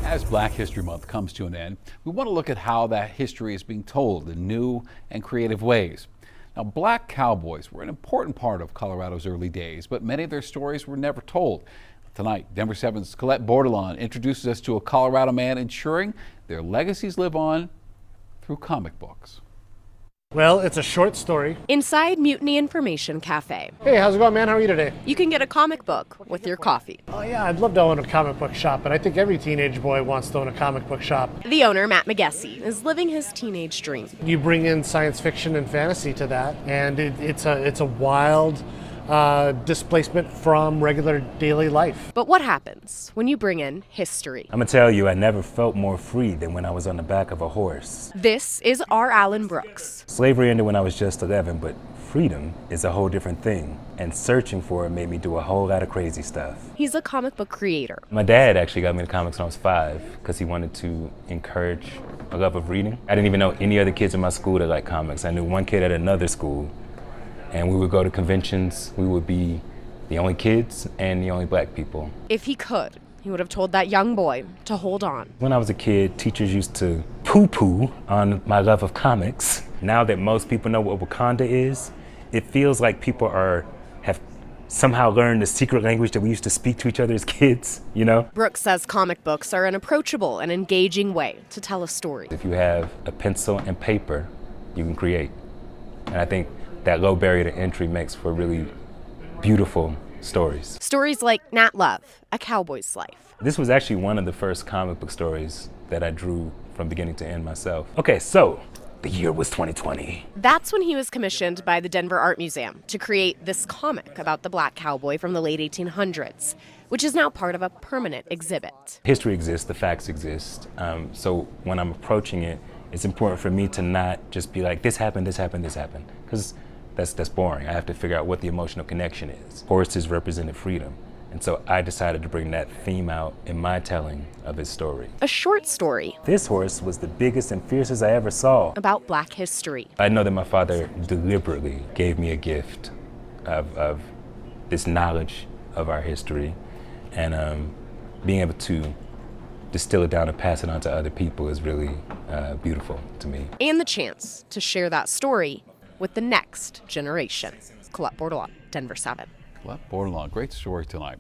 As Black History Month comes to an end, we want to look at how that history is being told in new and creative ways. Now, Black Cowboys were an important part of Colorado's early days, but many of their stories were never told. Tonight, Denver 7's Colette Bordelon introduces us to a Colorado man ensuring their legacies live on through comic books. Well, it's a short story. Inside Mutiny Information Cafe. Hey, how's it going, man? How are you today? You can get a comic book with your coffee. Oh, yeah, I'd love to own a comic book shop, but I think every teenage boy wants to own a comic book shop. The owner, Matt McGessie, is living his teenage dream. You bring in science fiction and fantasy to that, and it's a wild displacement from regular daily life. But what happens when you bring in history? I'm gonna tell you, I never felt more free than when I was on the back of a horse. This is R. Alan Brooks. Slavery ended when I was just 11, but freedom is a whole different thing. And searching for it made me do a whole lot of crazy stuff. He's a comic book creator. My dad actually got me into comics when I was 5 because he wanted to encourage a love of reading. I didn't even know any other kids in my school that liked comics. I knew one kid at another school, and we would go to conventions. We would be the only kids and the only black people. If he could, he would have told that young boy to hold on. When I was a kid, teachers used to poo-poo on my love of comics. Now that most people know what Wakanda is, it feels like people have somehow learned the secret language that we used to speak to each other as kids, you know? Brooks says comic books are an approachable and engaging way to tell a story. If you have a pencil and paper, you can create. And I think that low barrier to entry makes for really beautiful stories. Stories like Nat Love, A Cowboy's Life. This was actually one of the first comic book stories that I drew from beginning to end myself. Okay, so the year was 2020. That's when he was commissioned by the Denver Art Museum to create this comic about the Black Cowboy from the late 1800s, which is now part of a permanent exhibit. History exists, the facts exist. So when I'm approaching it, it's important for me to not just be like, this happened, this happened, this happened, because that's boring. I have to figure out what the emotional connection is. Horses represented freedom. And so I decided to bring that theme out in my telling of his story. A short story. This horse was the biggest and fiercest I ever saw. About Black history. I know that my father deliberately gave me a gift of this knowledge of our history, and being able to distill it down and pass it on to other people is really beautiful to me. And the chance to share that story with the next generation. Colette Bordelon, Denver 7. Colette Bordelon, great story tonight.